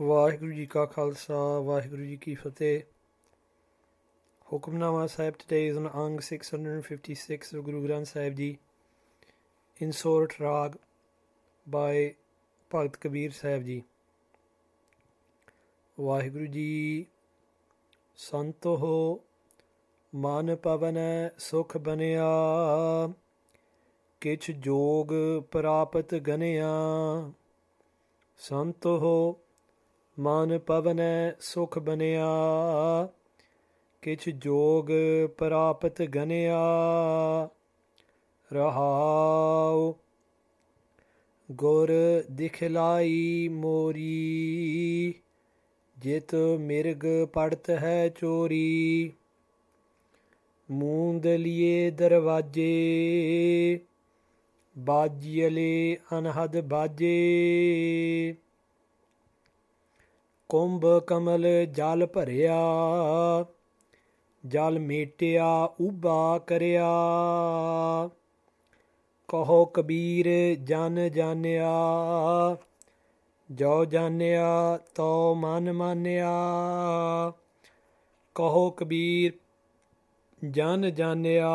ਵਾਹਿਗੁਰੂ ਜੀ ਕਾ ਖਾਲਸਾ ਵਾਹਿਗੁਰੂ ਜੀ ਕੀ ਫਤਿਹ Hukamnama Sahib today is on Ang 656 of Guru Granth Sahib Ji in Sort Rag by Bhagat Kabeer Sahib Ji Waheguru ji ਸੰਤੋ ਮਨ ਪਵਨੈ ਸੁਖ ਬਨਿਆ ਕਿਛ ਜੋਗ ਪ੍ਰਾਪਤ ਗਨਿਆ ਸੰਤੋ ਮਨ ਪਵਨੈ ਸੁਖ ਬਨਿਆ ਕਿਛ ਜੋਗ ਪ੍ਰਾਪਤ ਗਨਿਆ ਰਹਾਉ ਗੁਰ ਦਿਖਲਾਈ ਮੋਰੀ ਜਿਤ ਮਿਰਗ ਪੜਤ ਹੈ ਚੋਰੀ ਮੂੰਦ ਲਿਏ ਦਰਵਾਜੇ ਬਾਜੀਲੇ ਅਨਹਦ ਬਾਜੇ ਕੁੰਭ ਕਮਲ ਜਲ ਭਰਿਆ ਜਲ ਮੇਟਿਆ ਉਭਾ ਕਰਿਆ ਕਹੋ ਕਬੀਰ ਜਨ ਜਾਣਿਆ ਜੋ ਜਾਣਿਆ ਤੋ ਮਨ ਮਾਨਿਆ ਕਹੋ ਕਬੀਰ ਜਨ ਜਾਣਿਆ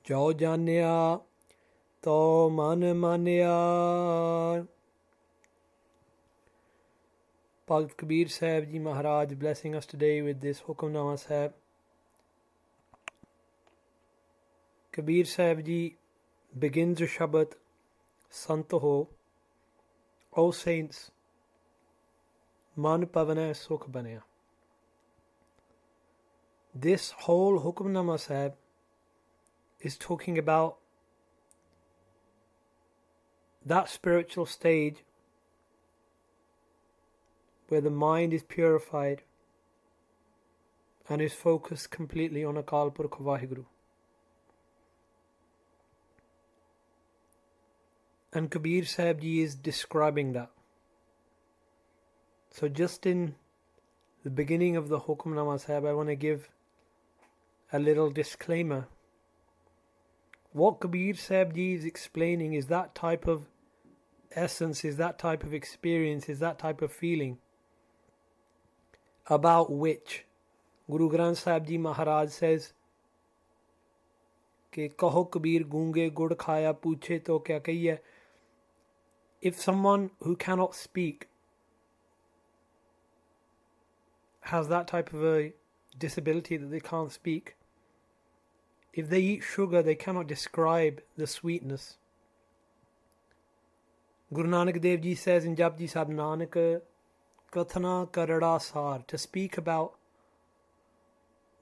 ਜੋ ਜਾਣਿਆ ਤੋ ਮਨ ਮਾਨਿਆ Bhagat Kabeer Sahib Ji Maharaj blessing us today with this Hukamnama Sahib. Kabeer Sahib Ji begins the Shabad Santo O saints, Man Pavana Sukh Banaya. This whole Hukamnama Sahib is talking about that spiritual stage where the mind is purified and is focused completely on Akal Purkh Vaheguru. And Kabeer Sahib Ji is describing that. So just in the beginning of the Hukamnama Sahib, I want to give a little disclaimer. What Kabeer Sahib Ji is explaining is that type of essence, is that type of experience, is that type of feeling about which Guru Granth Sahib Ji Maharaj says कि कहो कबीर गूंगे गुड़ खाया पूछे तो क्या कहिए. If someone who cannot speak has that type of a disability that they can't speak, if they eat sugar they cannot describe the sweetness. Guru Nanak Dev Ji says in Japji Sahib Nanak Kathana Karada Sar, to speak about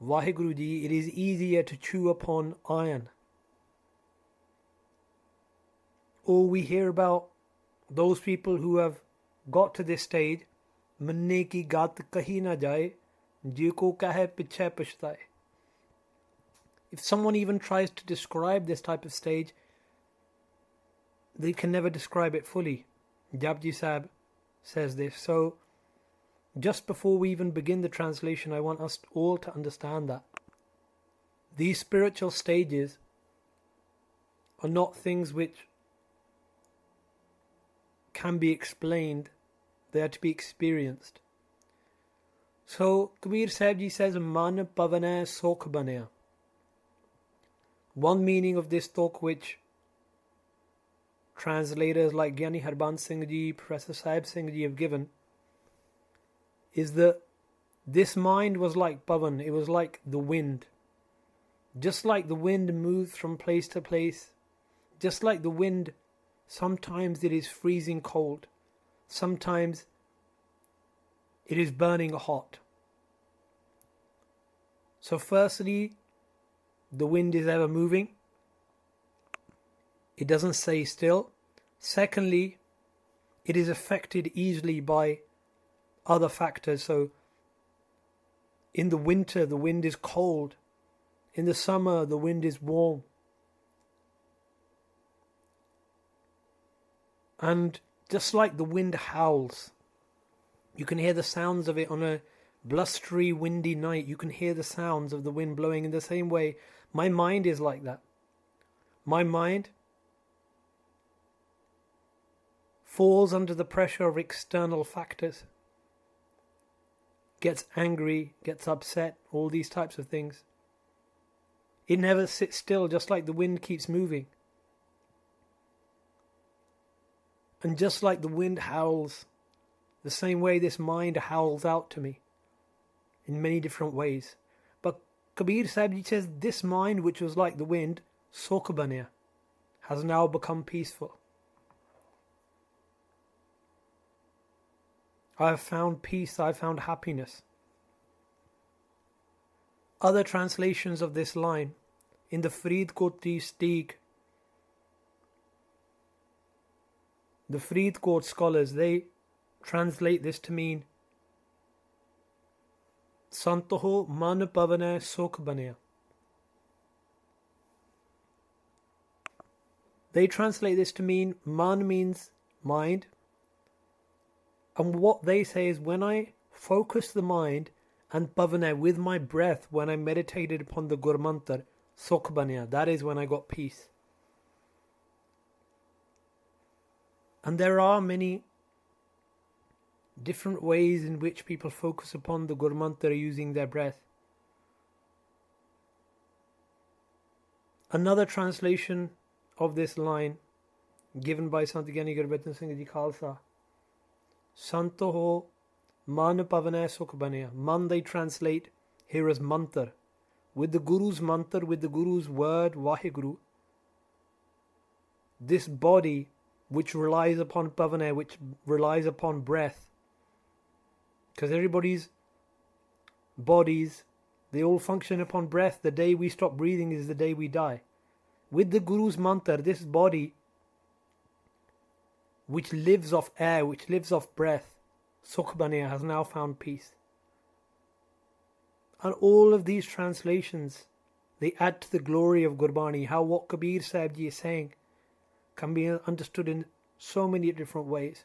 Vaheguru Ji, it is easier to chew upon iron. Or we hear about those people who have got to this stage, manne ki gat kahi na jaye, je ko kahe piche pachtaye. If someone even tries to describe this type of stage, they can never describe it fully. Japji Sahib says this. So, just before we even begin the translation, I want us all to understand that these spiritual stages are not things which can be explained, they are to be experienced. So, Kabeer Sahib Ji says, Man pavana sokh banaya. One meaning of this talk which translators like Gyani Harbans Singh Ji, Professor Sahib Singh Ji have given is that this mind was like pavan, it was like the wind. Just like the wind moves from place to place, just like the wind, sometimes it is freezing cold, sometimes it is burning hot. So firstly, the wind is ever moving, it doesn't stay still. Secondly, it is affected easily by other factors. So in the winter the wind is cold, in the summer the wind is warm, and just like the wind howls, you can hear the sounds of it on a blustery windy night, you can hear the sounds of the wind blowing. In the same way, my mind is like that. My mind falls under the pressure of external factors, gets angry, gets upset, all these types of things. It never sits still, just like the wind keeps moving. And just like the wind howls, the same way this mind howls out to me in many different ways. But Kabeer Sahib Ji says, this mind which was like the wind, sukh baniya, has now become peaceful. I have found peace, I have found happiness. Other translations of this line in the Faridkoti Steeg, the Faridkot scholars, they translate this to mean Santoho man pavane sukh baniya. They translate this to mean man means mind. And what they say is, when I focus the mind and pavane with my breath, when I meditated upon the Gurmantar, sukh baniya, that is when I got peace. And there are many different ways in which people focus upon the Gurmantar using their breath. Another translation of this line given by Sant Gyani Gurbatan Singh Ji Khalsa, Santoho man pavane sukh baniya. Man they translate here as mantar. With the Guru's mantar, with the Guru's word, Vaheguru, this body which relies upon pavane, which relies upon breath, because everybody's bodies, they all function upon breath. The day we stop breathing is the day we die. With the Guru's mantar, this body which lives off air, which lives off breath, sukh baniya, has now found peace. And all of these translations, they add to the glory of Gurbani. How what Kabeer Sahib Ji is saying can be understood in so many different ways.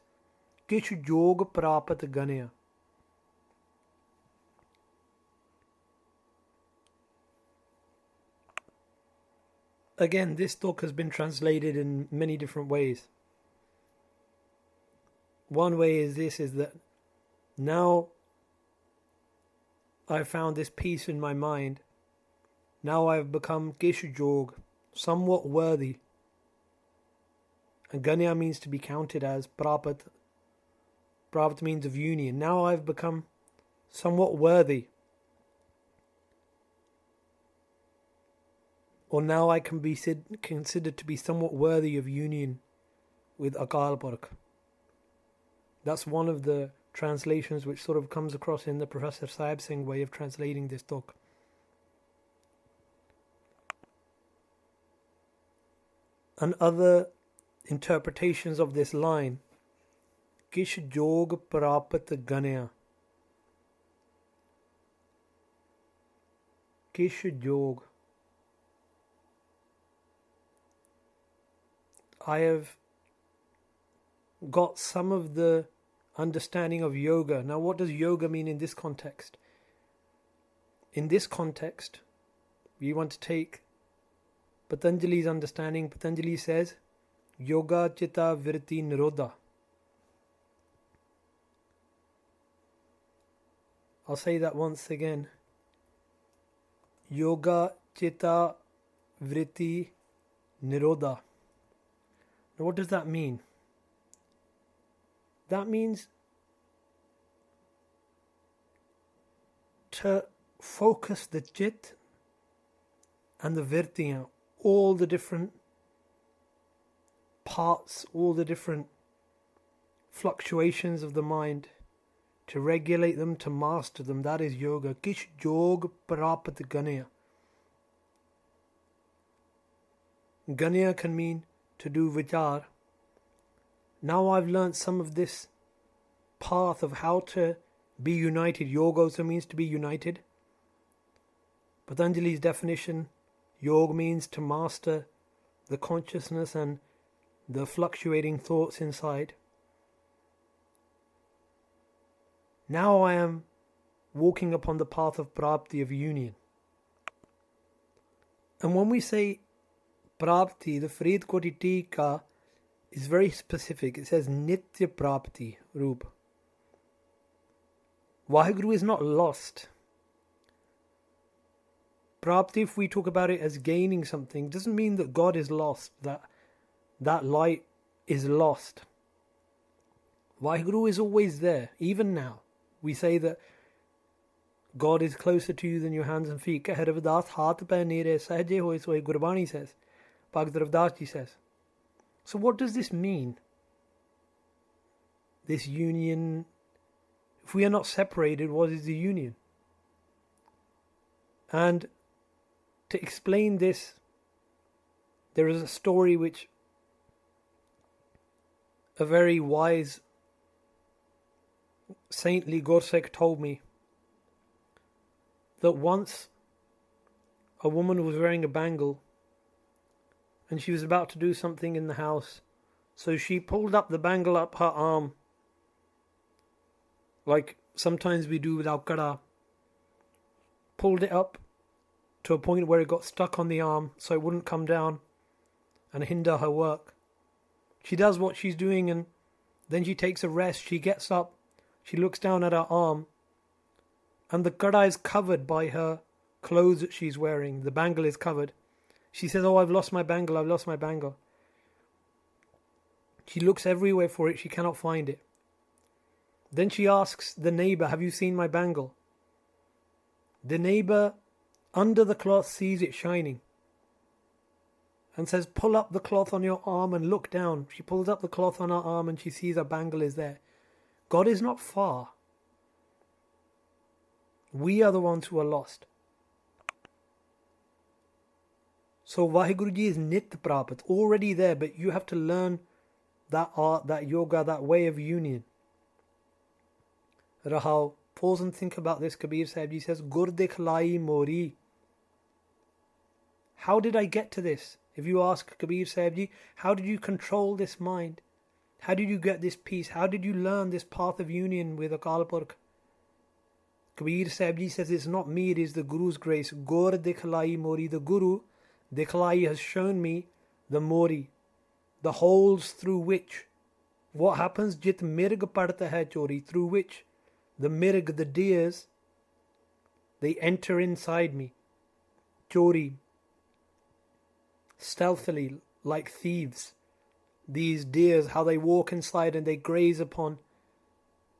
Kish jog prapat ganaya. Again, this talk has been translated in many different ways. One way is this, is that now I've found this peace in my mind. Now I've become Kish jog, somewhat worthy. And Ganya means to be counted as, Prapat. Prapat means of union. Now I've become somewhat worthy. Or now I can be considered to be somewhat worthy of union with Akal Purkh. That's one of the translations which sort of comes across in the Professor Sahib Singh way of translating this talk. And other interpretations of this line, Kish jog prapat ganaya. Kish jog. I have got some of the understanding of yoga. Now, what does yoga mean in this context? In this context, we want to take Patanjali's understanding. Patanjali says, Yoga Chitta Vritti Nirodha. I'll say that once again. Yoga Chitta Vritti Nirodha. Now, what does that mean? That means to focus the chit and the virtiyan, all the different parts, all the different fluctuations of the mind, to regulate them, to master them. That is yoga. Kish jog prapat ganaya. Ganaya can mean to do vichar. Now I've learnt some of this path of how to be united. Yoga also means to be united. Patanjali's definition, yoga means to master the consciousness and the fluctuating thoughts inside. Now I am walking upon the path of prapti, of union. And when we say prapti, the Faridkoti Tika is very specific. It says Nitya Prapti Roop. Vaheguru is not lost. Prapti, if we talk about it as gaining something, doesn't mean that God is lost, that light is lost. Vaheguru is always there, even now. We say that God is closer to you than your hands and feet. Keh Ravdas haath pe nere sahaje hoye soye, Gurbani says. Bhakt Ravdas ji says. So what does this mean? This union, if we are not separated, what is the union? And to explain this, there is a story which a very wise, saintly Gorsek told me, that once a woman was wearing a bangle and she was about to do something in the house, so she pulled up the bangle up her arm, like sometimes we do with our kada, pulled it up to a point where it got stuck on the arm so it wouldn't come down and hinder her work. She does what she's doing and then she takes a rest. She gets up, she looks down at her arm, and the kada is covered by her clothes that she's wearing. The bangle is covered. She says, "Oh, I've lost my bangle, I've lost my bangle." She looks everywhere for it, she cannot find it. Then she asks the neighbor, "Have you seen my bangle?" The neighbor, under the cloth, sees it shining and says, "Pull up the cloth on your arm and look down." She pulls up the cloth on her arm and she sees her bangle is there. God is not far. We are the ones who are lost. So Vaheguruji is Nit Prapat, already there, but you have to learn that art, that yoga, that way of union. Rahao, pause and think about this. Kabeer Sahib Ji says, Gur dekhlai mori. How did I get to this? If you ask Kabeer Sahib Ji, how did you control this mind? How did you get this peace? How did you learn this path of union with Akal Purkh? Kabeer Sahib Ji says, it's not me, it is the Guru's grace. Gur dekhlai mori. The Guru, dekhlai, has shown me the mori, the holes through which, what happens? Jit mirg padta hai chori, through which the mirg, the deers, they enter inside me. Chori, stealthily, like thieves. These deers, how they walk inside and they graze upon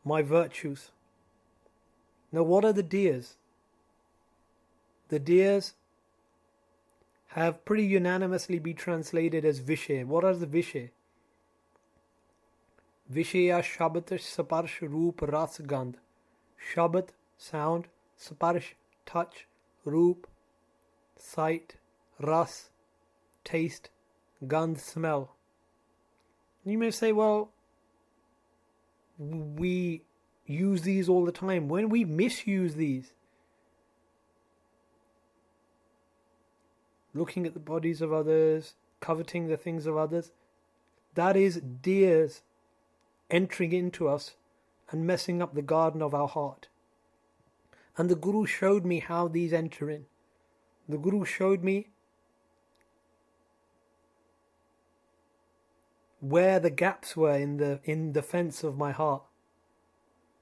my virtues. Now what are the deers? The deers have pretty unanimously been translated as Vishay. What are the Vishay? Vishaya Shabat Saparsh Roop Ras Gandh. Shabat, sound, Saparsh, touch, Roop, sight, Ras, taste, Gandh, smell. You may say, well, we use these all the time. When we misuse these, looking at the bodies of others, coveting the things of others, that is deers entering into us and messing up the garden of our heart. And the Guru showed me how these enter in. The Guru showed me where the gaps were in the fence of my heart.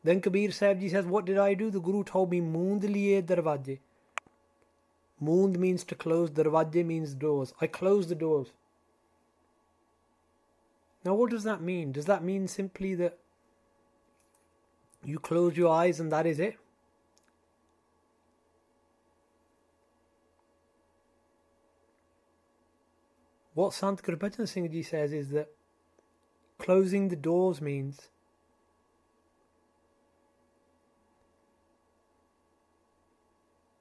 Then Kabeer Sahib Ji says, what did I do? The Guru told me, Moond liye darwaje. Moond means to close, darwaje means doors. I close the doors. Now what does that mean? Does that mean simply that you close your eyes and that is it? What Sant Gurbachan Singh Ji says is that closing the doors means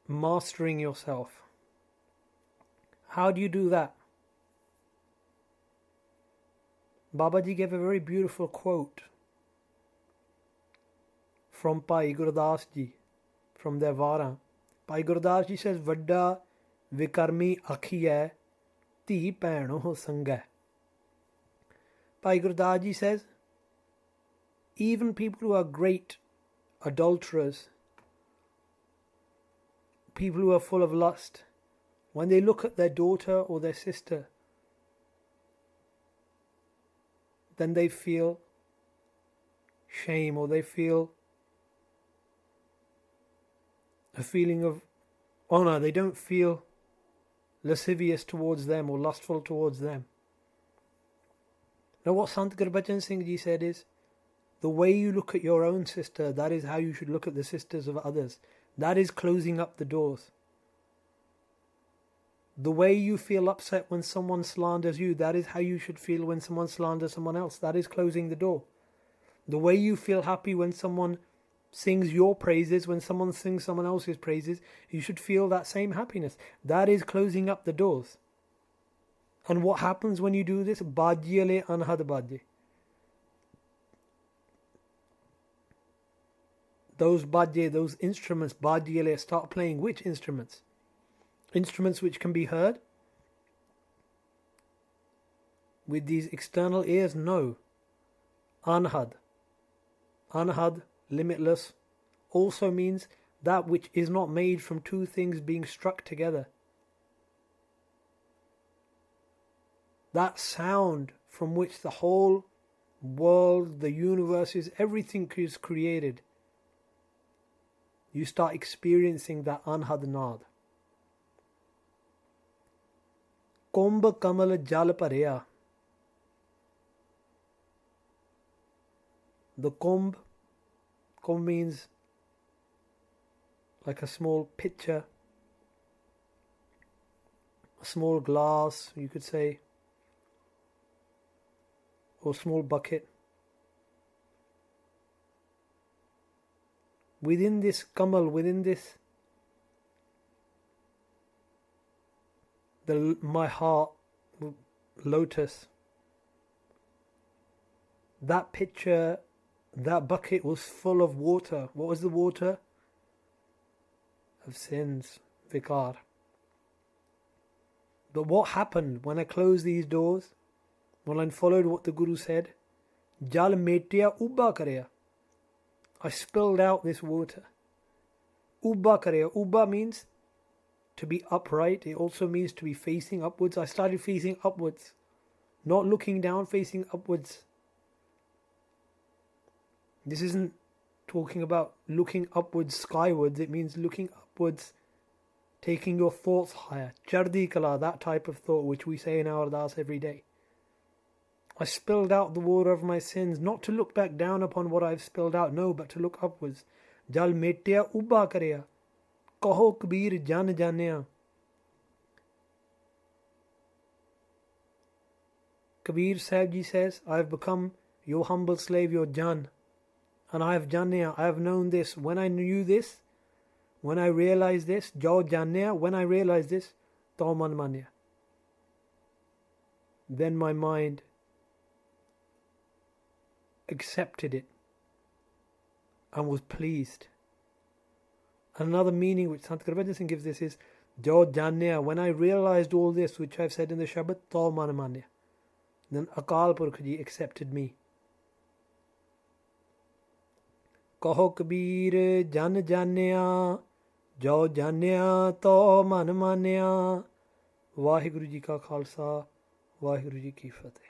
mastering yourself. How do you do that? Babaji gave a very beautiful quote from Bhai Gurdas Ji, from their Vara. Bhai Gurdas Ji says, Vadda vikarmi akhiye ti paino sangha. Bhai Gurdas Ji says, even people who are great adulterers, people who are full of lust, when they look at their daughter or their sister, then they feel shame, or they feel a feeling of honor. They don't feel lascivious towards them or lustful towards them. Now what Sant Gurbachan Singh Ji said is, the way you look at your own sister, that is how you should look at the sisters of others. That is closing up the doors. The way you feel upset when someone slanders you, that is how you should feel when someone slanders someone else. That is closing the door. The way you feel happy when someone sings your praises, when someone sings someone else's praises, you should feel that same happiness. That is closing up the doors. And what happens when you do this? Bajyale anhad bajye. Those bajye, those instruments, bajyale, start playing. Which instruments? Instruments which can be heard with these external ears? No. Anhad. Anhad, limitless, also means that which is not made from two things being struck together. That sound from which the whole world, the universe is, everything is created. You start experiencing that anhad naad. Kumbh kamal jal parya. The kumbh means like a small pitcher, a small glass, you could say, or small bucket. Within this kamal, within this, my heart, lotus, that pitcher, that bucket was full of water. What was the water? Of sins, vikar. But what happened when I closed these doors? When I followed what the Guru said? Jal metya ubba karya. I spilled out this water. Ubba karya. Ubba means to be upright. It also means to be facing upwards. I started facing upwards. Not looking down, facing upwards. This isn't talking about looking upwards, skywards. It means looking upwards, taking your thoughts higher. Chardi kala, that type of thought which we say in our ardas every day. I spilled out the water of my sins, not to look back down upon what I've spilled out, no, but to look upwards. Jal metya ubba karya. Kaho Kabeer jan janaya. Kabeer Sahib Ji says, I have become your humble slave, your jan. And I have janaya, I have known this. When I knew this, when I realized this, jo janaya, when I realized this, to man manya. Then my mind accepted it and was pleased. Another meaning which Sant Gurbachan Singh gives this is, jo janaya, when I realized all this which I've said in the Shabad, to man manya. Then Akal Purkh Ji accepted me. Kaho Kabeer jan janaya, jo janaya to man manya. Vaheguru Ji ka Khalsa, Vaheguru Ji ki Fateh.